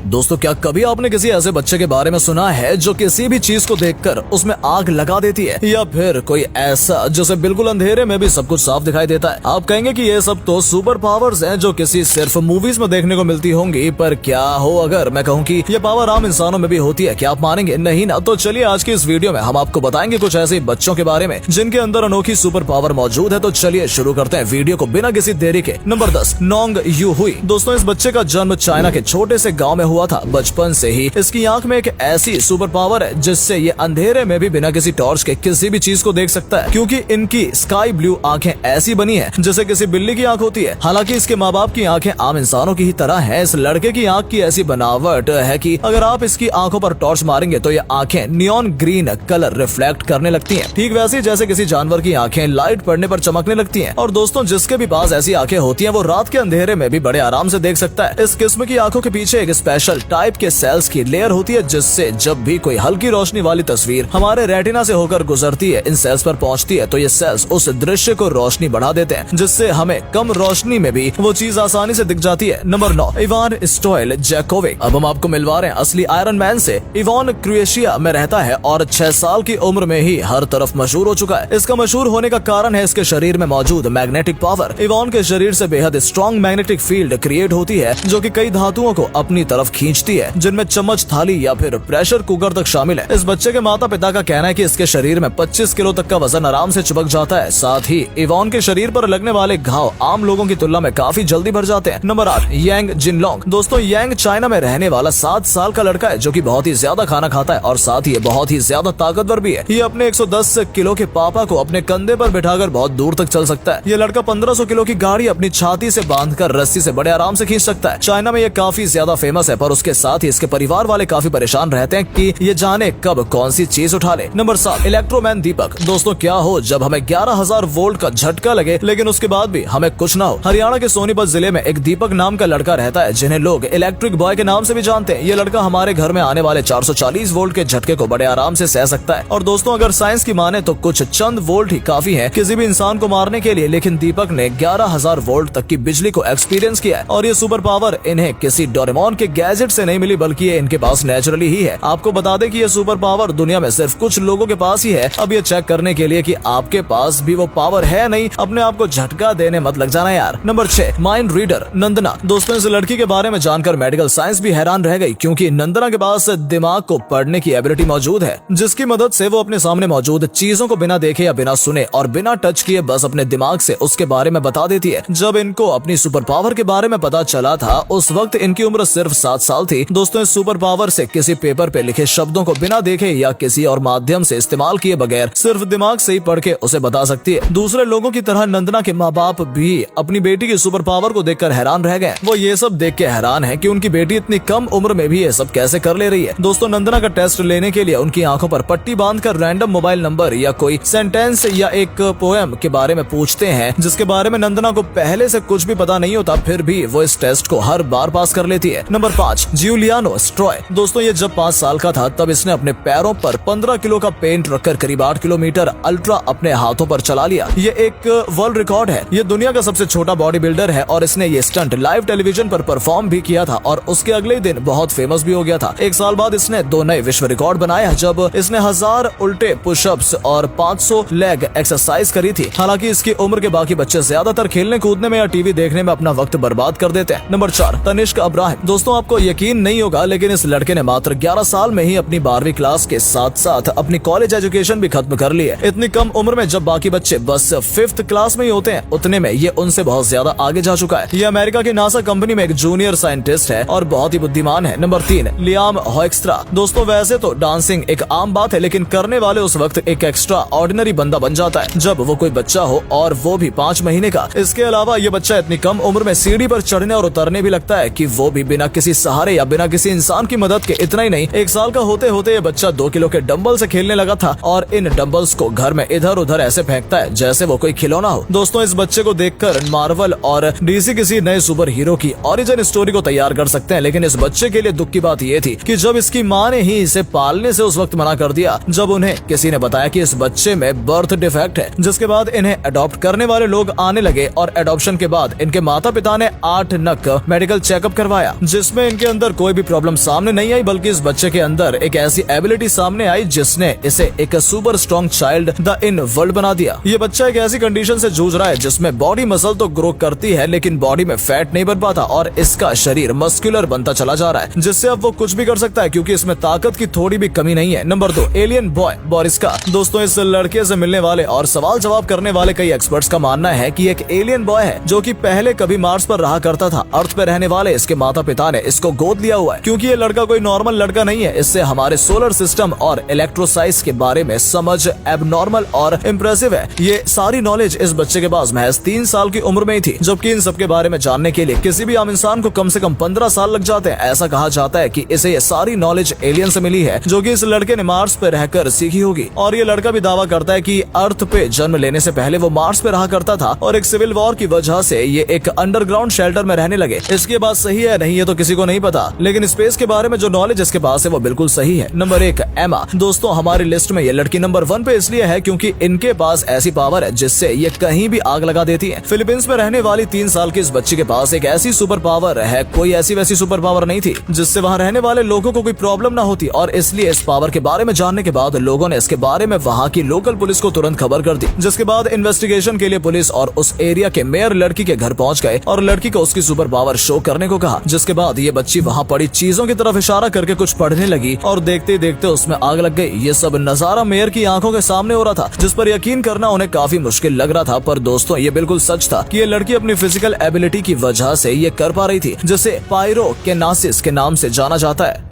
दोस्तों, क्या कभी आपने किसी ऐसे बच्चे के बारे में सुना है जो किसी भी चीज को देखकर उसमें आग लगा देती है, या फिर कोई ऐसा जिसे बिल्कुल अंधेरे में भी सब कुछ साफ दिखाई देता है? आप कहेंगे कि ये सब तो सुपर पावर्स हैं जो किसी सिर्फ मूवीज में देखने को मिलती होंगी, पर क्या हो अगर मैं कहूँ कि ये पावर आम इंसानों में भी होती है? क्या आप मानेंगे? नहीं ना? तो चलिए आज की इस वीडियो में हम आपको बताएंगे कुछ ऐसे बच्चों के बारे में जिनके अंदर अनोखी सुपर पावर मौजूद है। तो चलिए शुरू करते हैं वीडियो को बिना किसी देरी के। नंबर 10, नोंग यू हुई। दोस्तों, इस बच्चे का जन्म चाइना के छोटे से गाँव में हुआ था। बचपन से ही इसकी आंख में एक ऐसी सुपर पावर है जिससे ये अंधेरे में भी बिना किसी टॉर्च के किसी भी चीज को देख सकता है, क्योंकि इनकी स्काई ब्लू आंखें ऐसी बनी है जैसे किसी बिल्ली की आंख होती है। हालांकि इसके माँ बाप की आंखें आम इंसानों की ही तरह है। इस लड़के की आंख की ऐसी बनावट है कि अगर आप इसकी आंखों पर टॉर्च मारेंगे तो ये आंखें नियॉन ग्रीन कलर रिफ्लेक्ट करने लगती हैं, ठीक वैसे जैसे किसी जानवर की आंखें लाइट पड़ने पर चमकने लगती हैं। और दोस्तों, जिसके भी पास ऐसी आंखें होती हैं वो रात के अंधेरे में भी बड़े आराम से देख सकता है। इस किस्म की आंखों के पीछे एक स्पेशल टाइप के सेल्स की लेयर होती है, जिससे जब भी कोई हल्की रोशनी वाली तस्वीर हमारे रेटिना से होकर गुजरती है, इन सेल्स पर पहुंचती है, तो ये सेल्स उस दृश्य को रोशनी बढ़ा देते हैं, जिससे हमें कम रोशनी में भी वो चीज आसानी से दिख जाती है। Number 9, Ivan Stoiljkovic. अब हम आपको मिलवा रहे हैं असली आयरन मैन से। इवान क्रोएशिया में रहता है और 6 साल की उम्र में ही हर तरफ मशहूर हो चुका है। इसका मशहूर होने का कारण है इसके शरीर में मौजूद मैग्नेटिक पावर। इवान के शरीर से बेहद स्ट्रॉन्ग मैग्नेटिक फील्ड क्रिएट होती है जो कि कई धातुओं को अपनी तरफ खींचती है, जिनमें चम्मच, थाली या फिर प्रेशर कुकर तक शामिल है। इस बच्चे के माता पिता का कहना है कि इसके शरीर में 25 किलो तक का वजन आराम से चिपक जाता है। साथ ही इवान के शरीर पर लगने वाले घाव आम लोगों की तुलना में काफी जल्दी भर जाते हैं। नंबर 8, यांग जिनलोंग। दोस्तों, यांग चाइना में रहने वाला 7 साल का लड़का है जो कि बहुत ही ज्यादा खाना खाता है और साथ ही बहुत ही ज्यादा ताकतवर भी है। ये अपने 110 किलो के पापा को अपने कंधे पर बिठाकर बहुत दूर तक चल सकता है। ये लड़का 1500 किलो की गाड़ी अपनी छाती से बांधकर रस्सी से बड़े आराम से खींच सकता है। चाइना में ये काफी ज्यादा फेमस है, पर उसके साथ ही इसके परिवार वाले काफी परेशान रहते हैं कि ये जाने कब कौन सी चीज उठा ले। नंबर 7, इलेक्ट्रोमैन दीपक। दोस्तों, क्या हो जब हमें 11,000 वोल्ट का झटका लगे लेकिन उसके बाद भी हमें कुछ ना हो। हरियाणा के सोनीपत जिले में एक दीपक नाम का लड़का रहता है, जिन्हें लोग इलेक्ट्रिक बॉय के नाम से भी जानते हैं। ये लड़का हमारे घर में आने वाले 440 वोल्ट के झटके को बड़े आराम से सह सकता है। और दोस्तों, अगर साइंस की माने तो कुछ चंद वोल्ट ही काफी है किसी भी इंसान को मारने के लिए, लेकिन दीपक ने 11,000 वोल्ट तक की बिजली को एक्सपीरियंस किया है। और ये सुपर पावर इन्हें किसी डोरेमोन के गैजेट से नहीं मिली, बल्कि ये इनके पास नेचुरली ही है। आपको बता दें कि ये सुपर पावर दुनिया में सिर्फ कुछ लोगों के पास ही है। अब ये चेक करने के लिए कि आपके पास भी वो पावर है नहीं, अपने आप को झटका देने मत लग जाना यार। नंबर 6, माइंड रीडर नंदना। दोस्तों, इस लड़की के बारे में जानकर मेडिकल साइंस भी हैरान रह गई, क्योंकि नंदना के पास दिमाग को पढ़ने की एबिलिटी मौजूद है, जिसकी मदद से वो अपने सामने मौजूद चीजों को बिना देखे या बिना सुने और बिना टच किए बस अपने दिमाग से उसके बारे में बता देती है। जब इनको अपनी सुपर पावर के बारे में पता चला था उस वक्त इनकी उम्र सिर्फ 7 साल थी। दोस्तों, इस सुपर पावर से किसी पेपर पे लिखे शब्दों को बिना देखे या किसी और माध्यम से इस्तेमाल किए बगैर सिर्फ दिमाग से ही पढ़ के उसे बता सकती है। दूसरे लोगों की तरह नंदना के माँ बाप भी अपनी बेटी की सुपर पावर को देखकर हैरान रह गए। वो ये सब देख के हैरान है कि उनकी बेटी इतनी कम उम्र में भी ये सब कैसे कर ले रही है। दोस्तों, नंदना का टेस्ट लेने के लिए उनकी आंखों पर पट्टी बांधकर रैंडम मोबाइल नंबर या कोई सेंटेंस या एक पोएम के बारे में पूछते हैं, जिसके बारे में नंदना को पहले से कुछ भी पता नहीं होता, फिर भी वो इस टेस्ट को हर बार पास कर लेती है। नंबर 5, जिउलियानो स्ट्रॉय। दोस्तों, ये जब 5 साल का था तब इसने अपने पैरों पर 15 किलो का पेंट रखकर करीब 8 किलोमीटर अल्ट्रा अपने हाथों पर चला लिया। ये एक वर्ल्ड रिकॉर्ड है। ये दुनिया का सबसे छोटा बॉडी बिल्डर है और इसने ये स्टंट लाइव टेलीविजन पर परफॉर्म भी किया था और उसके अगले दिन बहुत फेमस भी हो गया था। 1 साल बाद इसने 2 नए विश्व रिकॉर्ड बनाया जब इसने 1000 उल्टे पुशअप्स और 500 लेग एक्सरसाइज करी थी। हालांकि इसकी उम्र के बाकी बच्चे ज्यादातर खेलने कूदने में या टीवी देखने में अपना वक्त बर्बाद कर देते हैं। Number 4, Tanishq Abraham. दोस्तों, आपको यकीन नहीं होगा लेकिन इस लड़के ने मात्र 11 साल में ही अपनी 12वीं क्लास के साथ साथ अपनी कॉलेज एजुकेशन भी खत्म कर ली है। इतनी कम उम्र में जब बाकी बच्चे बस 5th क्लास में ही होते हैं, उतने में ये उनसे बहुत ज्यादा आगे जा चुका है। ये अमेरिका की नासा कंपनी में एक जूनियर साइंटिस्ट है और बहुत ही बुद्धिमान है। Number 3, Liam Hoekstra. दोस्तों, वैसे तो डांसिंग एक आम बात है, लेकिन करने वाले उस वक्त एक एक्स्ट्रा ऑर्डिनरी बंदा बन जाता है जब वो कोई बच्चा हो, और वो भी 5 महीने का। इसके अलावा ये बच्चा इतनी कम उम्र में सीढ़ी पर चढ़ने और उतरने भी लगता है कि वो भी बिना किसी सहारे या बिना किसी इंसान की मदद के। इतना ही नहीं, 1 साल का होते होते ये बच्चा 2 किलो के डंबल से खेलने लगा था और इन डंबल्स को घर में इधर उधर ऐसे फेंकता है जैसे वो कोई खिलौना हो। दोस्तों, इस बच्चे को देखकर मार्वल और डीसी किसी नए सुपर हीरो की ओरिजिन स्टोरी को तैयार कर सकते हैं, लेकिन इस बच्चे के लिए दुख की बात ये थी कि जब इसकी माँ ने ही इसे पालने से उस वक्त मना कर दिया जब उन्हें किसी ने बताया कि इस बच्चे में बर्थ डिफेक्ट है, जिसके बाद इन्हें अडॉप्ट करने वाले लोग आने लगे और अडॉप्शन के बाद इनके माता पिता ने 8 नक मेडिकल चेकअप करवाया, जिसमें जिनके अंदर कोई भी प्रॉब्लम सामने नहीं आई, बल्कि इस बच्चे के अंदर एक ऐसी एबिलिटी सामने आई जिसने इसे एक super strong child the in world बना दिया। ये बच्चा एक ऐसी कंडीशन से जूझ रहा है जिसमें बॉडी मसल तो ग्रो करती है लेकिन बॉडी में फैट नहीं बन पाता और इसका शरीर मस्कुलर बनता चला जा रहा है, जिससे अब वो कुछ भी कर सकता है क्योंकि इसमें ताकत की थोड़ी भी कमी नहीं है। Number 2, alien boy Boriska. दोस्तों, इस लड़के से मिलने वाले और सवाल जवाब करने वाले कई एक्सपर्ट्स का मानना है कि एक एलियन बॉय है जो कि पहले कभी मार्स पर रहा करता था। अर्थ पर रहने वाले इसके माता पिता ने इसको गोद लिया हुआ है क्योंकि ये लड़का कोई नॉर्मल लड़का नहीं है। इससे हमारे सोलर सिस्टम और इलेक्ट्रोसाइज के बारे में समझ एबनॉर्मल और इम्प्रेसिव है। ये सारी नॉलेज इस बच्चे के पास महज 3 साल की उम्र में ही थी, जबकि इन सब के बारे में जानने के लिए किसी भी आम इंसान को कम से कम 15 साल लग जाते हैं। ऐसा कहा जाता है कि इसे ये सारी नॉलेज एलियन से मिली है जो कि इस लड़के ने मार्स पे रहकर सीखी होगी। और ये लड़का भी दावा करता है कि अर्थ पे जन्म लेने से पहले वो मार्स पे रहा करता था और एक सिविल वॉर की वजह से ये एक अंडरग्राउंड शेल्टर में रहने लगे। इसके बात सही है नहीं, ये तो किसी को नहीं पता, लेकिन स्पेस के बारे में जो नॉलेज इसके पास है वो बिल्कुल सही है। नंबर 1, एमा। दोस्तों, हमारी लिस्ट में ये लड़की नंबर 1 पे इसलिए है क्योंकि इनके पास ऐसी पावर है जिससे ये कहीं भी आग लगा देती है। फिलीपींस में रहने वाली 3 साल की इस बच्ची के पास एक ऐसी सुपर पावर है, कोई ऐसी वैसी सुपर पावर नहीं थी जिससे वहाँ रहने वाले लोगों को कोई प्रॉब्लम ना होती, और इसलिए इस पावर के बारे में जानने के बाद लोगों ने इसके बारे में वहाँ की लोकल पुलिस को तुरंत खबर कर दी, जिसके बाद इन्वेस्टिगेशन के लिए पुलिस और उस एरिया के मेयर लड़की के घर पहुंच गए और लड़की को उसकी सुपर पावर शो करने को कहा। जिसके बाद ये बच्ची वहाँ पड़ी चीजों की तरफ इशारा करके कुछ पढ़ने लगी और देखते ही देखते उसमें आग लग गई। ये सब नजारा मेयर की आंखों के सामने हो रहा था, जिस पर यकीन करना उन्हें काफी मुश्किल लग रहा था। पर दोस्तों, ये बिल्कुल सच था कि ये लड़की अपनी फिजिकल एबिलिटी की वजह से ये कर पा रही थी, जिसे पायरोकिनेसिस के नाम से जाना जाता है।